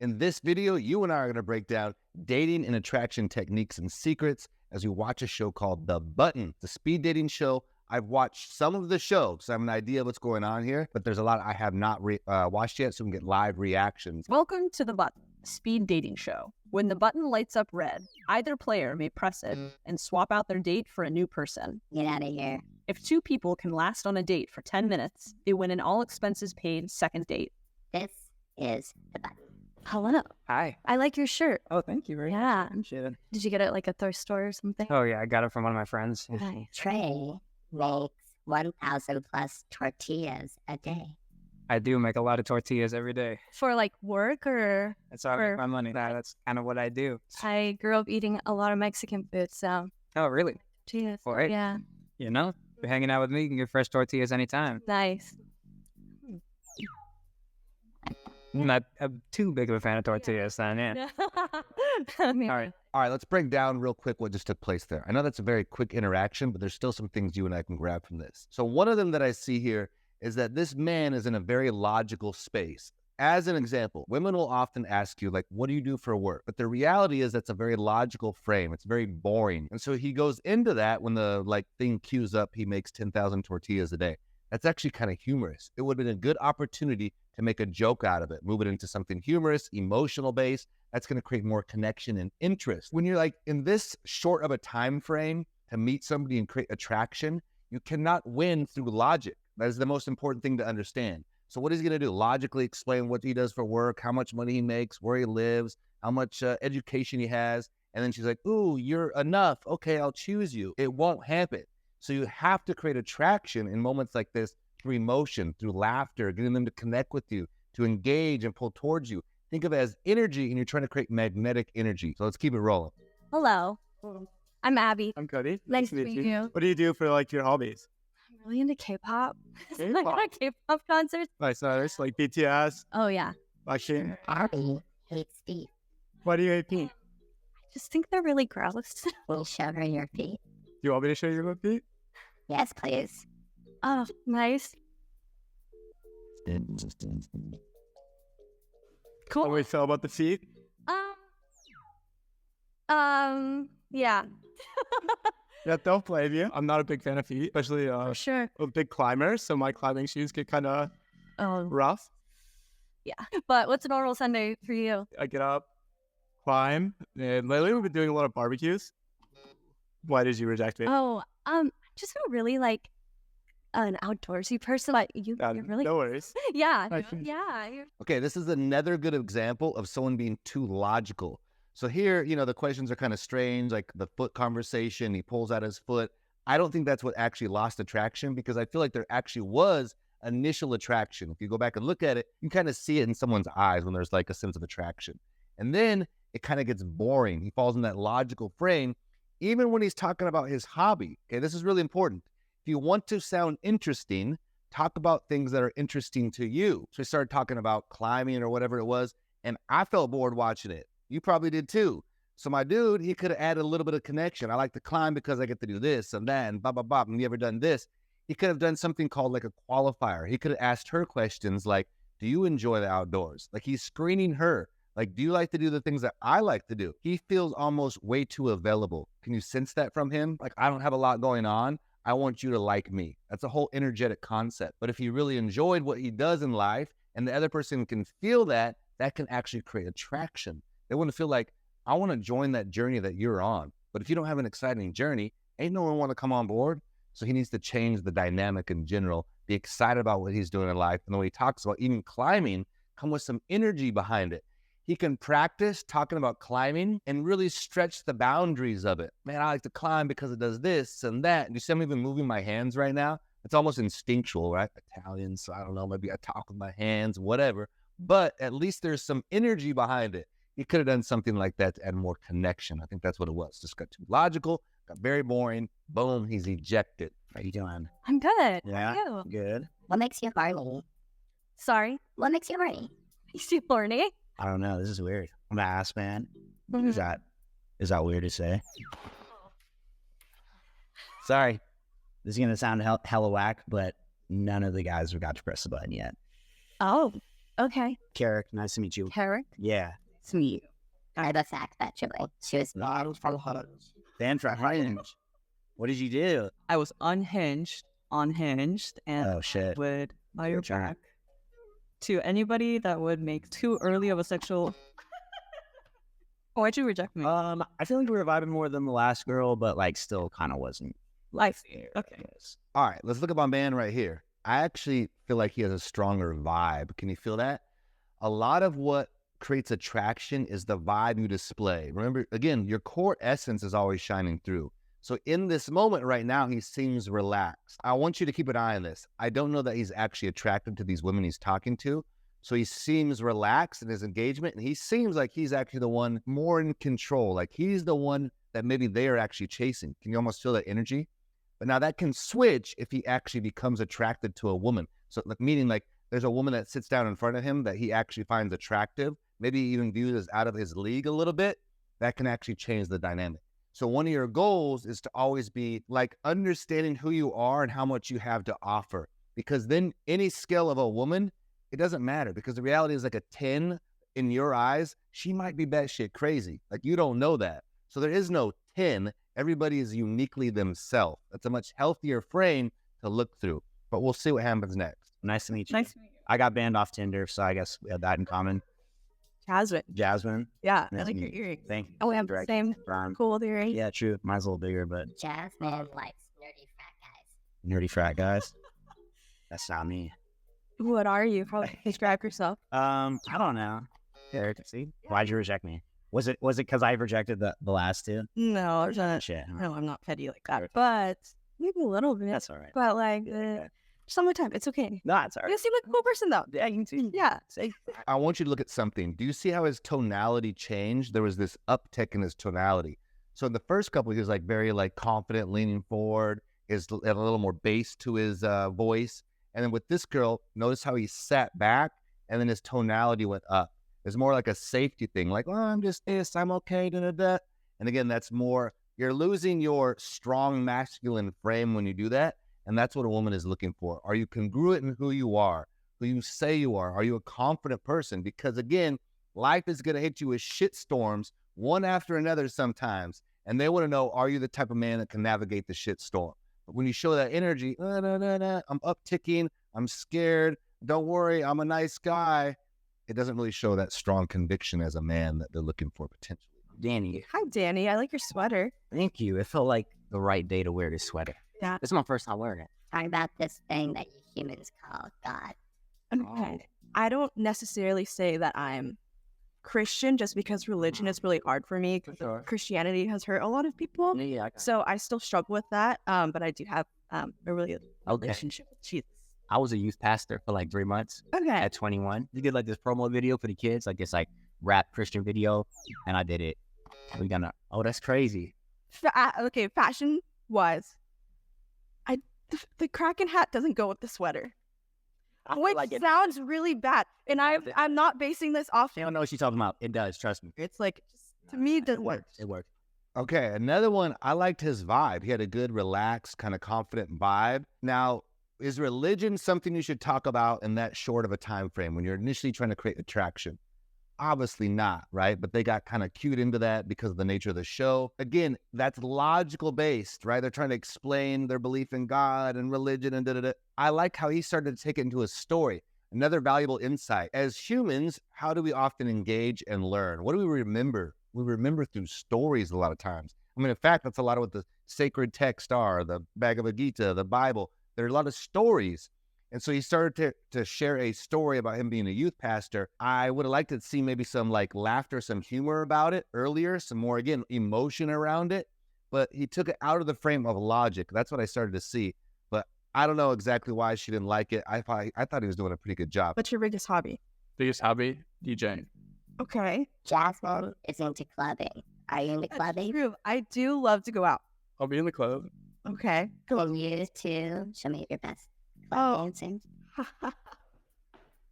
In this video, you and I are going to break down dating and attraction techniques and secrets as we watch a show called The Button, the speed dating show. I've watched some of the show, so I have an idea of what's going on here, but there's a lot I have not watched yet, so we can get live reactions. Welcome to The Button, speed dating show. When the button lights up red, either player may press it and swap out their date for a new person. Get out of here. If two people can last on a date for 10 minutes, they win an all-expenses-paid second date. This is The Button. Hello. Hi. I like your shirt. Oh, thank you very much. Yeah. Appreciate it. Did you get it at like a thrift store or something? Oh, yeah. I got it from one of my friends. Nice. Trey makes 1,000 plus tortillas a day. I do make a lot of tortillas every day. For like work or? That's how I make my money. That's kind of what I do. I grew up eating a lot of Mexican food, so. Oh, really? Tortillas. Well, hey. Yeah. You know, if you're hanging out with me, you can get fresh tortillas anytime. Nice. I'm not too big of a fan of tortillas then, yeah. I mean, All right. All right, let's break down real quick what just took place there. I know that's a very quick interaction, but there's still some things you and I can grab from this. So one of them that I see here is that this man is in a very logical space. As an example, women will often ask you, like, what do you do for work? But the reality is that's a very logical frame. It's very boring. And so he goes into that when the thing queues up, he makes 10,000 tortillas a day. That's actually kind of humorous. It would have been a good opportunity to make a joke out of it, move it into something humorous, emotional based. That's going to create more connection and interest. When you're like in this short of a time frame to meet somebody and create attraction, you cannot win through logic. That is the most important thing to understand. So what is he going to do? Logically explain what he does for work, how much money he makes, where he lives, how much education he has. And then she's like, ooh, you're enough. Okay, I'll choose you. It won't happen. So you have to create attraction in moments like this through emotion, through laughter, getting them to connect with you, to engage and pull towards you. Think of it as energy, and you're trying to create magnetic energy. So let's keep it rolling. hello. I'm Abby. I'm Cody. Nice to meet you. What do you do for your hobbies? I'm really into K-pop. I K-pop. go to K-pop concerts. Nice artists like BTS, Oh, yeah. Blackpink. Abby hates feet. Why do you hate feet? I just think they're really gross. Will you show her your feet? Do you want me to show you my feet? Yes, please. Oh, nice. How do we feel about the feet? Yeah, Yeah, don't blame you. I'm not a big fan of feet, especially for sure. a big climber. So my climbing shoes get kind of Oh, rough. yeah. But what's a normal Sunday for you? I get up, climb, and lately we've been doing a lot of barbecues. Why did you reject me? Oh, just feel really like an outdoorsy person, but you're really No worries. yeah, I can- yeah. You're... Okay, this is another good example of someone being too logical. So here, the questions are kind of strange, like the foot conversation, he pulls out his foot. I don't think that's what actually lost attraction, because I feel like there actually was initial attraction. If you go back and look at it, you kind of see it in someone's eyes when there's like a sense of attraction. And then it kind of gets boring. He falls in that logical frame, even when he's talking about his hobby. Okay, this is really important. If you want to sound interesting, talk about things that are interesting to you. So we started talking about climbing or whatever it was, and I felt bored watching it. You probably did too. So my dude, he could have added a little bit of connection. I like to climb because I get to do this and that and blah, blah, blah. And you ever done this? He could have done something called like a qualifier. He could have asked her questions like, do you enjoy the outdoors? Like he's screening her. Like, do you like to do the things that I like to do? He feels almost way too available. Can you sense that from him? Like, I don't have a lot going on. I want you to like me. That's a whole energetic concept. But if he really enjoyed what he does in life and the other person can feel that, that can actually create attraction. They want to feel like, I want to join that journey that you're on. But if you don't have an exciting journey, ain't no one want to come on board. So he needs to change the dynamic in general, be excited about what he's doing in life. And the way he talks about even climbing, come with some energy behind it. He can practice talking about climbing and really stretch the boundaries of it. Man, I like to climb because it does this and that. And you see I'm even moving my hands right now? It's almost instinctual, right? Italian, so I don't know, maybe I talk with my hands, whatever. But at least there's some energy behind it. He could have done something like that to add more connection. I think that's what it was. Just got too logical, got very boring. Boom, he's ejected. How you doing? I'm good. Yeah, How are you? good. What makes you horny? Sorry. What makes you horny? You too horny? I don't know. This is weird. I'm an ass man. Mhm. Is that weird to say? Sorry. This is gonna sound hella whack, but none of the guys have got to press the button yet. Oh, Okay. Carrick, nice to meet you. Carrick. Yeah. It's me. Or the fact that she was Fan Hinge. What did you do? I was unhinged, and Oh shit. would fire Good job. back to anybody that would make too early of a sexual. Why'd you reject me? I feel like we were vibing more than the last girl, but like still kind of wasn't. Life. Okay. All right, let's look at my man right here. I actually feel like he has a stronger vibe. Can you feel that? A lot of what creates attraction is the vibe you display. Remember, again, your core essence is always shining through. So in this moment right now, he seems relaxed. I want you to keep an eye on this. I don't know that he's actually attracted to these women he's talking to. So he seems relaxed in his engagement, and he seems like he's actually the one more in control. Like he's the one that maybe they are actually chasing. Can you almost feel that energy? But now that can switch if he actually becomes attracted to a woman. So like meaning like there's a woman that sits down in front of him that he actually finds attractive, maybe even views as out of his league a little bit. That can actually change the dynamic. So one of your goals is to always be like understanding who you are and how much you have to offer. Because then any skill of a woman, it doesn't matter, because the reality is like a 10 in your eyes, she might be batshit crazy. Like you don't know that. So there is no 10. Everybody is uniquely themselves. That's a much healthier frame to look through. But we'll see what happens next. Nice to meet you. Nice to meet you. I got banned off Tinder, so I guess we have that in common. Jasmine. Jasmine. Yeah, Nice I like to your meet you. earrings. Thank you. Oh, we have the Direct. same Brian. cool earring. Yeah, true. Mine's a little bigger, but Jasmine likes nerdy frat guys. nerdy frat guys. That's not me. What are you? How would you describe yourself? I don't know. Yeah, see? Why'd you reject me? Was it because I rejected the last two? No, there's not. Shit. No, I'm not petty like that. But maybe a little bit. That's all right. But like, some of the time, it's okay. No, it's all You right. seem like a cool person though. Yeah, you too. Yeah. I want you to look at something. Do you see how his tonality changed? There was this uptick in his tonality. So in the first couple, he was like very like confident, leaning forward, had a little more bass to his voice. And then with this girl, notice how he sat back and then his tonality went up. It's more like a safety thing, like, oh, I'm just this, I'm okay, da da da. And again, that's more, you're losing your strong masculine frame when you do that. And that's what a woman is looking for. Are you congruent in who you are, who you say you are? Are you a confident person? Because again, life is going to hit you with shit storms, one after another sometimes. And they want to know, are you the type of man that can navigate the shit storm? But when you show that energy, I'm upticking, I'm scared, don't worry, I'm a nice guy. It doesn't really show that strong conviction as a man that they're looking for potentially. Danny, Hi, Danny. I like your sweater. thank you. It felt like the right day to wear this sweater. Yeah. This is my first time wearing it. Talk about this thing that you humans call God. Okay. I don't necessarily say that I'm Christian just because religion is really hard for me. sure. Christianity has hurt a lot of people. Yeah, I got So I still struggle with that. But I do have a really good Okay. relationship with Jesus. I was a youth pastor for like 3 months Okay. at 21. We did like this promo video for the kids, like this like rap Christian video, and I did it. We gonna that's crazy. Okay, fashion wise, the Kraken hat doesn't go with the sweater, I feel which like it. sounds really bad. And I'm not basing this off. I don't know what she's talking about. It does. Trust me. It's like to me, it doesn't work. It works. Okay, another one, I liked his vibe. He had a good, relaxed, kind of confident vibe. Now, is religion something you should talk about in that short of a time frame when you're initially trying to create attraction? Obviously not, right? But they got kind of cued into that because of the nature of the show. Again, that's logical based, right? They're trying to explain their belief in God and religion and da-da-da. I like how he started to take it into a story. Another valuable insight. As humans, how do we often engage and learn? What do we remember? We remember through stories a lot of times. I mean, in fact, that's a lot of what the sacred texts are, the Bhagavad Gita, the Bible. There are a lot of stories. And so he started to share a story about him being a youth pastor. I would have liked to see maybe some like laughter, some humor about it earlier, some more, again, emotion around it. But he took it out of the frame of logic. That's what I started to see. But I don't know exactly why she didn't like it. I thought he was doing a pretty good job. What's your biggest hobby? Biggest hobby? DJing. Okay. Jasmine is into clubbing. Are you into clubbing? True. I do love to go out. I'll be in the club. Okay. Can you two show me your best club dancing?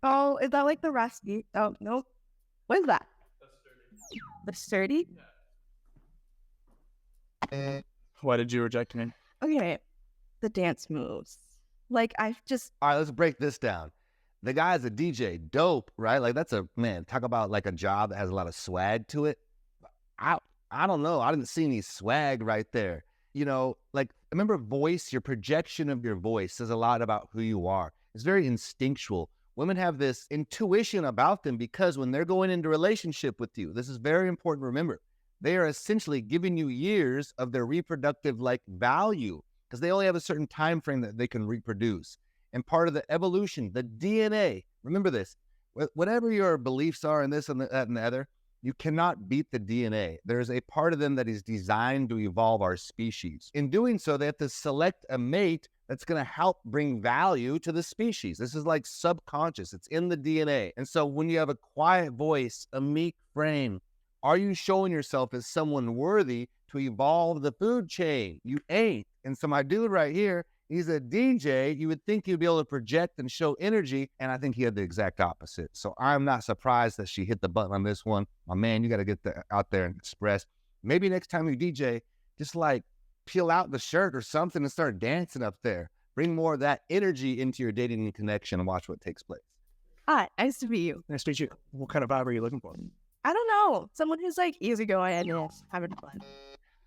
Oh, is that like the raspy? Oh, no. What is that? The sturdy? Why did you reject me? Okay. The dance moves. Like, I've just. All right, let's break this down. The guy's a DJ, dope, right? Like that's a man. Talk about like a job that has a lot of swag to it. I don't know. I didn't see any swag right there. You know, like remember voice, your projection of your voice says a lot about who you are. It's very instinctual. Women have this intuition about them because when they're going into a relationship with you, this is very important to remember. They are essentially giving you years of their reproductive like value because they only have a certain time frame that they can reproduce. And part of the evolution, the DNA, remember this, whatever your beliefs are in this and that and the other, you cannot beat the DNA. There's a part of them that is designed to evolve our species. In doing so, they have to select a mate that's going to help bring value to the species. This is like subconscious. It's in the DNA. And so when you have a quiet voice, a meek frame, are you showing yourself as someone worthy to evolve the food chain? You ain't. And so my dude right here, he's a DJ. You would think he'd be able to project and show energy, and I think he had the exact opposite. So I'm not surprised that she hit the button on this one. My man, you got to get out there and express. Maybe next time you DJ, just like peel out the shirt or something and start dancing up there. Bring more of that energy into your dating and connection and watch what takes place. Hi, nice to meet you. Nice to meet you. What kind of vibe are you looking for? I don't know. Someone who's like easygoing and having fun.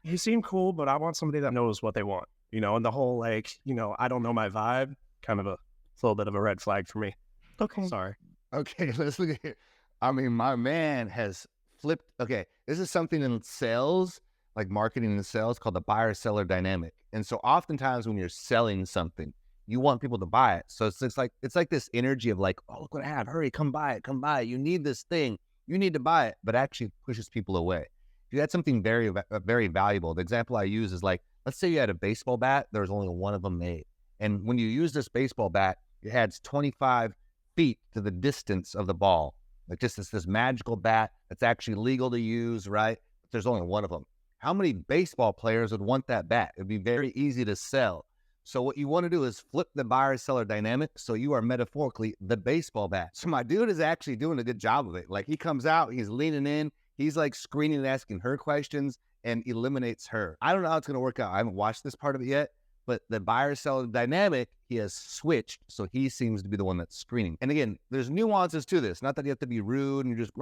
You seem cool, but I want somebody that knows what they want. You know, and the whole like, you know, I don't know my vibe, kind of a little bit of a red flag for me. Okay. Sorry. Okay, let's look at here. I mean, my man has flipped. Okay, this is something in sales, like marketing and sales, called the buyer-seller dynamic. And so oftentimes when you're selling something, you want people to buy it. So it's like this energy of like, oh, look what I have. Hurry, come buy it, come buy it. You need this thing. You need to buy it, but actually pushes people away. If you had something very, very valuable, the example I use is like, let's say you had a baseball bat, there's only one of them made. And when you use this baseball bat, it adds 25 feet to the distance of the ball. Like just this magical bat that's actually legal to use, right? But there's only one of them. How many baseball players would want that bat? It'd be very easy to sell. So what you want to do is flip the buyer-seller dynamic so you are metaphorically the baseball bat. So my dude is actually doing a good job of it. Like he comes out, he's leaning in, he's like screening and asking her questions and eliminates her. I don't know how it's going to work out. I haven't watched this part of it yet, but the buyer-seller dynamic, he has switched, so he seems to be the one that's screening. And again, there's nuances to this. Not that you have to be rude and you're just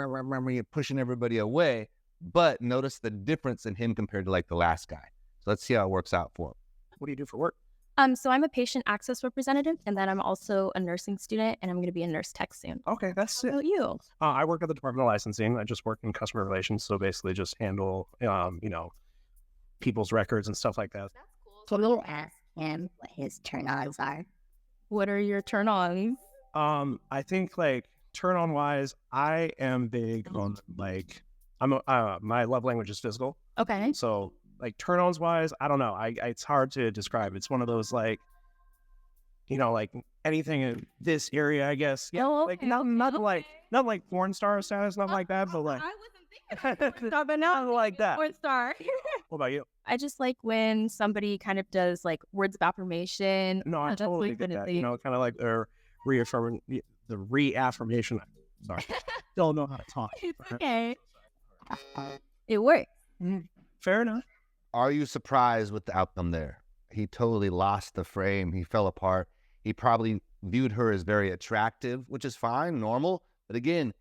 pushing everybody away, but notice the difference in him compared to like the last guy. So let's see how it works out for him. What do you do for work? So I'm a patient access representative, and then I'm also a nursing student, and I'm going to be a nurse tech soon. Okay, that's How it. about you? I work at the Department of Licensing. I just work in customer relations, so basically just handle, you know, people's records and stuff like that. Can you ask him what his turn-ons are? What are your turn-ons? I think like turn-on wise, I am big on like my love language is physical. Okay. So like turn-ons wise, I don't know. It's hard to describe. It's one of those like, you know, like anything in this area, I guess. Yeah, Oh, like okay, not like porn star status, nothing like that, but like But now like that. Fourth star. What about you? I just like when somebody kind of does like words of affirmation. No, I that's totally like get that. definitely- You know, kind of like the reaffirmation. Sorry, don't know how to talk. It's okay. It works. Fair enough. Are you surprised with the outcome there? He totally lost the frame. He fell apart. He probably viewed her as very attractive, which is fine, normal. But again,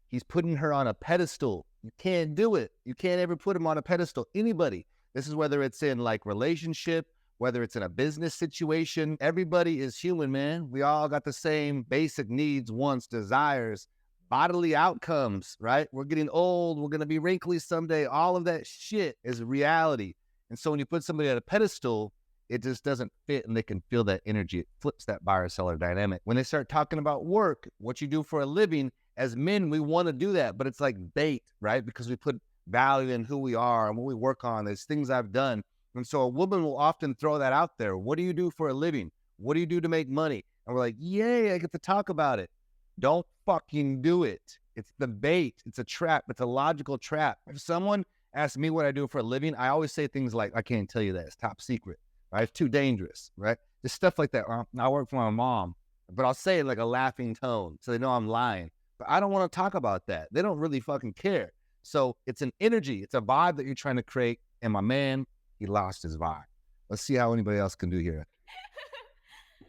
he's putting her on a pedestal. You can't do it. You can't ever put him on a pedestal. Anybody. This is whether it's in like relationship, whether it's in a business situation. Everybody is human, man. We all got the same basic needs, wants, desires, bodily outcomes, right? We're getting old. We're going to be wrinkly someday. All of that shit is reality. And so when you put somebody at a pedestal, it just doesn't fit and they can feel that energy. It flips that buyer-seller dynamic. When they start talking about work, what you do for a living, as men, we want to do that, but it's like bait, right? Because we put value in who we are and what we work on. There's things I've done. And so a woman will often throw that out there. What do you do for a living? What do you do to make money? And we're like, yay, I get to talk about it. Don't fucking do it. It's the bait. It's a trap. It's a logical trap. If someone asks me what I do for a living, I always say things like, I can't tell you that. It's top secret, right? It's too dangerous, right? Just stuff like that. I work for my mom, but I'll say it like a laughing tone so they know I'm lying. But I don't want to talk about that. They don't really fucking care. So it's an energy. It's a vibe that you're trying to create. And my man, he lost his vibe. Let's see how anybody else can do here.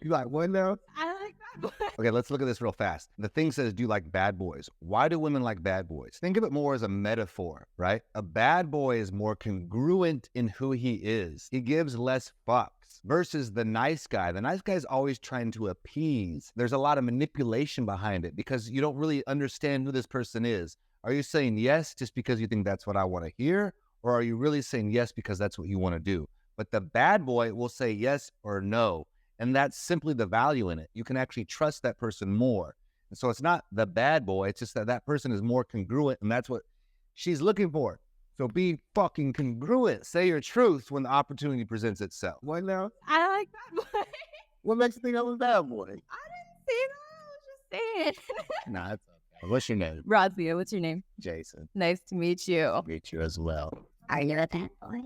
You like, what now? I like that. bad boy. Okay, let's look at this real fast. The thing says, do you like bad boys? Why do women like bad boys? Think of it more as a metaphor, right? A bad boy is more congruent in who he is. He gives less fucks versus the nice guy. The nice guy is always trying to appease. There's a lot of manipulation behind it because you don't really understand who this person is. Are you saying yes just because you think that's what I want to hear? Or are you really saying yes because that's what you want to do? But the bad boy will say yes or no. And that's simply the value in it. You can actually trust that person more. And so it's not the bad boy. It's just that that person is more congruent. And that's what she's looking for. So be fucking congruent. Say your truth when the opportunity presents itself. What now? I like bad boy. What makes you think I was bad boy? I didn't say that. I was just saying. Nah, it's okay. What's your name? Razia, what's your name? Jason. Nice to meet you. Meet you as well. Are you a bad boy?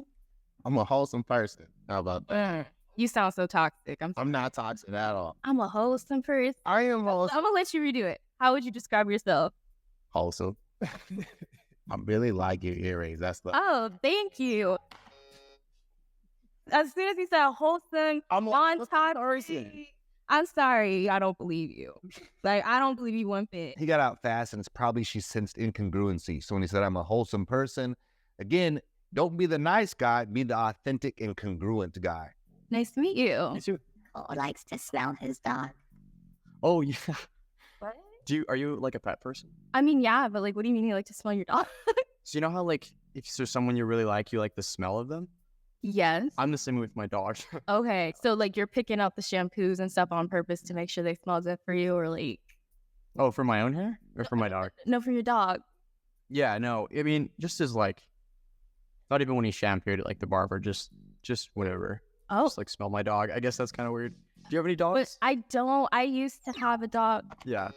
I'm a wholesome person. How about that? You sound so toxic. I'm not toxic at all. I'm a wholesome person. I am I'm wholesome. gonna let you redo it. How would you describe yourself? Wholesome. I really like your earrings. That's the. Oh, thank you. As soon as you said wholesome, I'm non-toxic, I'm sorry, I don't believe you. Like, I don't believe you one bit. He got out fast, and it's probably she sensed incongruency. So when he said, I'm a wholesome person, again, don't be the nice guy, be the authentic and congruent guy. Nice to meet you. Or likes to smell his dog? Oh yeah. What? Are you like a pet person? I mean, yeah, but like, what do you mean you like to smell your dog? So you know how like if there's someone you really like the smell of them? Yes. I'm the same with my dog. Okay, so like you're picking up the shampoos and stuff on purpose to make sure they smell good for you, or like Oh, for my own hair or for my dog? no, for your dog. Yeah, no. I mean, just as like, not even when he shampooed it, like the barber, just whatever. Oh, Just like smell my dog. I guess that's kind of weird. Do you have any but dogs? I don't. I used to have a dog. Yeah.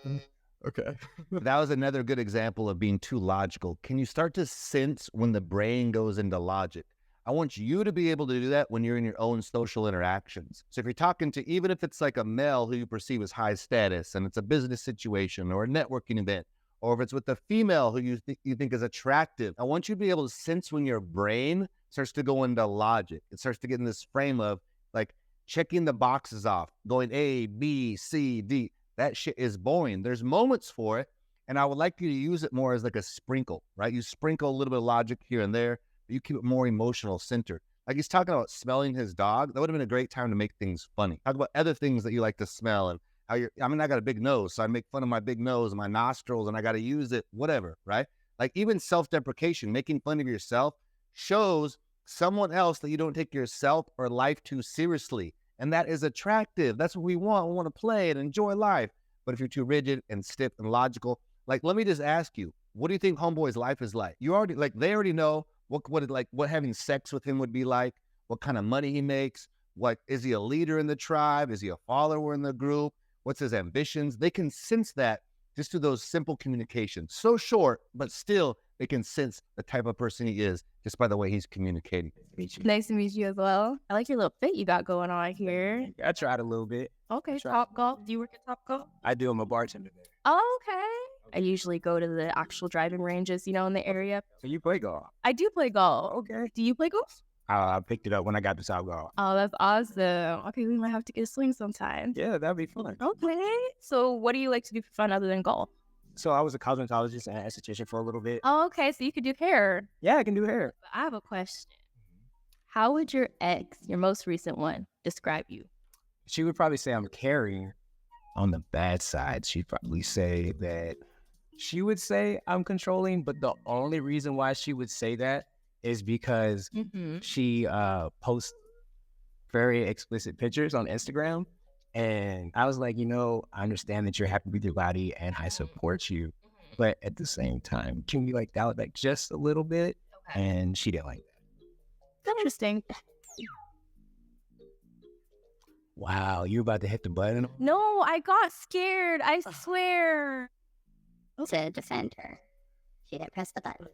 Okay. That was another good example of being too logical. Can you start to sense when the brain goes into logic? I want you to be able to do that when you're in your own social interactions. So if you're talking to, even if it's like a male who you perceive as high status and it's a business situation or a networking event, or if it's with a female who you think is attractive, I want you to be able to sense when your brain starts to go into logic. It starts to get in this frame of like checking the boxes off, going A, B, C, D. That shit is boring. There's moments for it, and I would like you to use it more as like a sprinkle, right? You sprinkle a little bit of logic here and there, but you keep it more emotional centered. Like he's talking about smelling his dog. That would have been a great time to make things funny. Talk about other things that you like to smell and how I got a big nose, so I make fun of my big nose and my nostrils, and I got to use it, whatever, right? Like even self-deprecation, making fun of yourself shows someone else that you don't take yourself or life too seriously. And that is attractive. That's what we want. We want to play and enjoy life. But if you're too rigid and stiff and logical, like, let me just ask you, what do you think homeboy's life is like? You already, like, they already know what having sex with him would be like, what kind of money he makes, what, is he a leader in the tribe? Is he a follower in the group? What's his ambitions? They can sense that just through those simple communications. So short, but still they can sense the type of person he is just by the way he's communicating. Nice to meet you as well. I like your little fit you got going on here. I tried a little bit. Okay, Sure. Top Golf. Do you work at Top Golf? I do. I'm a bartender there. Oh, okay. I usually go to the actual driving ranges, in the area. So you play golf? I do play golf. Okay. Do you play golf? I picked it up when I got to South Golf. Oh, that's awesome. Okay, we might have to get a swing sometime. Yeah, that'd be fun. Okay. So what do you like to do for fun other than golf? So I was a cosmetologist and an esthetician for a little bit. Oh, okay. So you could do hair. Yeah, I can do hair. But I have a question. How would your ex, your most recent one, describe you? She would probably say I'm caring. On the bad side, she'd probably say that she would say I'm controlling, but the only reason why she would say that is because she posts very explicit pictures on Instagram. And I was like, I understand that you're happy with your body and I support you. But at the same time, can you like dial it back just a little bit? Okay. And she didn't like that. Interesting. Wow, you about to hit the button? No, I got scared. I swear. To defend her. She didn't press the button.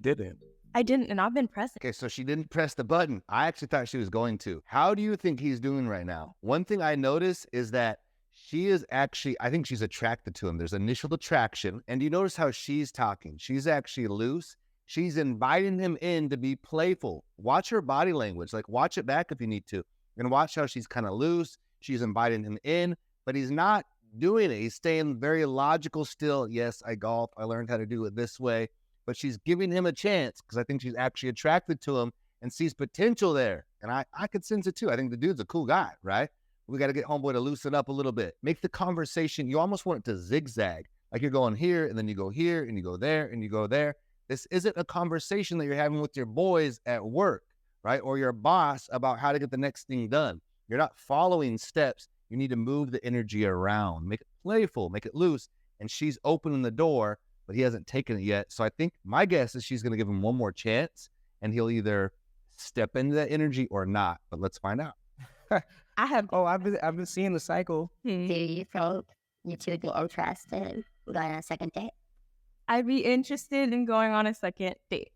Didn't. I didn't, and I've been pressing. Okay, so she didn't press the button. I actually thought she was going to. How do you think he's doing right now? One thing I notice is that she is actually, I think she's attracted to him. There's initial attraction. And you notice how she's talking? She's actually loose. She's inviting him in to be playful. Watch her body language. Like, watch it back if you need to. And watch how she's kind of loose. She's inviting him in, but he's not doing it. He's staying very logical still. Yes, I golf. I learned how to do it this way. But she's giving him a chance because I think she's actually attracted to him and sees potential there. And I could sense it too. I think the dude's a cool guy, right? We got to get homeboy to loosen up a little bit. Make the conversation, you almost want it to zigzag. Like you're going here, and then you go here, and you go there, and you go there. This isn't a conversation that you're having with your boys at work, right? Or your boss about how to get the next thing done. You're not following steps. You need to move the energy around. Make it playful, make it loose. And she's opening the door, but he hasn't taken it yet. So I think my guess is she's going to give him one more chance, and he'll either step into that energy or not. But let's find out. I have. Oh, I've been seeing the cycle. Do you think you two would be interested in going on a second date? I'd be interested in going on a second date.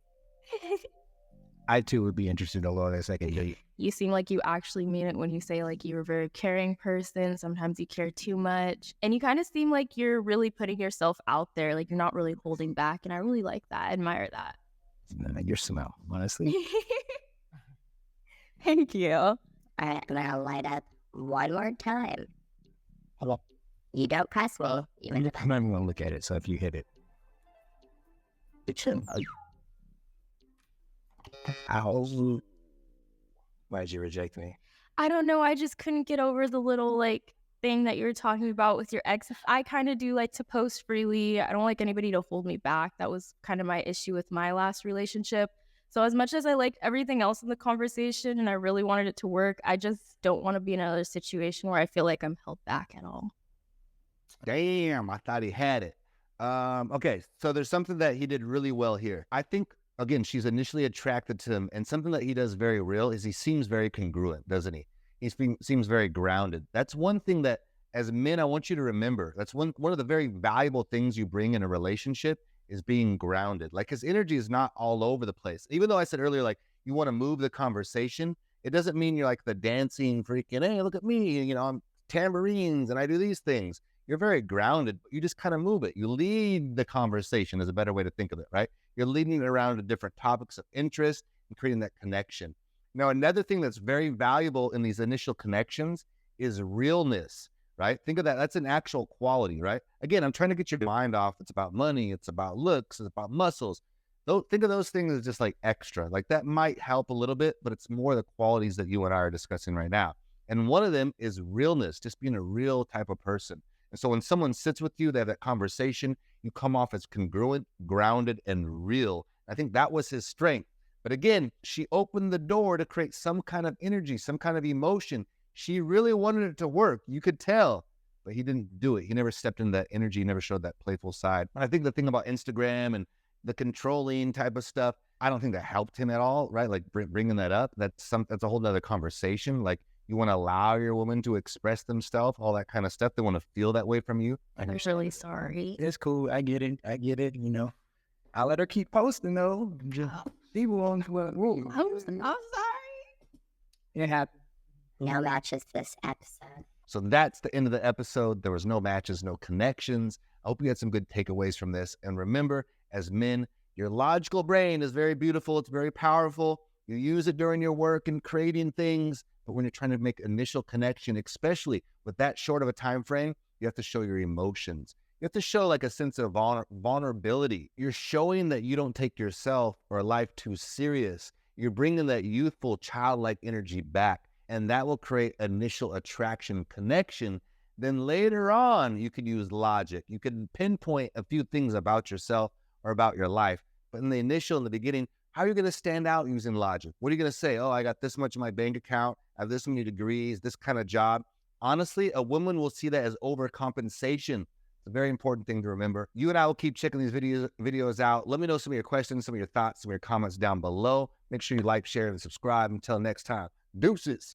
I too would be interested in going on a second date. You seem like you actually mean it when you say like you're a very caring person. Sometimes you care too much. And you kind of seem like you're really putting yourself out there. Like you're not really holding back. And I really like that. I admire that. Your smell, honestly. Thank you. All right, I'm gonna light up one more time. You don't press me, even if I'm not even going to look at it, so if you hit it. Ow. Why'd you reject me? I don't know. I just couldn't get over the little like thing that you were talking about with your ex. I kind of do like to post freely. I don't like anybody to hold me back. That was kind of my issue with my last relationship. So as much as I liked everything else in the conversation and I really wanted it to work, I just don't want to be in another situation where I feel like I'm held back at all. Damn, I thought he had it. Okay, so there's something that he did really well here. I think, again, she's initially attracted to him, and something that he does very real is he seems very congruent, doesn't he? He seems very grounded. That's one thing that, as men, I want you to remember. That's one of the very valuable things you bring in a relationship is being grounded. Like his energy is not all over the place. Even though I said earlier, like you want to move the conversation, it doesn't mean you're like the dancing freaking, hey, look at me, you know, I'm tambourines and I do these things. You're very grounded, but you just kind of move it. You lead the conversation is a better way to think of it, right? You're leading it around to different topics of interest and creating that connection. Now, another thing that's very valuable in these initial connections is realness, right? Think of that. That's an actual quality, right? Again, I'm trying to get your mind off. It's about money. It's about looks. It's about muscles. Think of those things as just like extra. Like that might help a little bit, but it's more the qualities that you and I are discussing right now. And one of them is realness, just being a real type of person. And so when someone sits with you, they have that conversation, you come off as congruent, grounded, and real. I think that was his strength. But again, she opened the door to create some kind of energy, some kind of emotion. She really wanted it to work. You could tell, but he didn't do it. He never stepped into that energy. He never showed that playful side. And I think the thing about Instagram and the controlling type of stuff, I don't think that helped him at all, right? Like bringing that up, that's a whole nother conversation. Like you want to allow your woman to express themselves, all that kind of stuff. They want to feel that way from you. I'm really sorry. It's cool. I get it. You know, I'll let her keep posting though. People won't. I'm sorry. It happened. no matches this episode. So that's the end of the episode. There was no matches, no connections. I hope you had some good takeaways from this. And remember, as men, your logical brain is very beautiful. It's very powerful. You use it during your work and creating things. But when you're trying to make initial connection, especially with that short of a time frame, you have to show your emotions. You have to show like a sense of vulnerability. You're showing that you don't take yourself or life too serious. You're bringing that youthful, childlike energy back, and that will create initial attraction connection. Then later on, you could use logic. You could pinpoint a few things about yourself or about your life. But in the beginning, how are you going to stand out using logic? What are you going to say? Oh, I got this much in my bank account. I have this many degrees, this kind of job. Honestly, a woman will see that as overcompensation. It's a very important thing to remember. You and I will keep checking these videos out. Let me know some of your questions, some of your thoughts, some of your comments down below. Make sure you like, share, and subscribe. Until next time, deuces.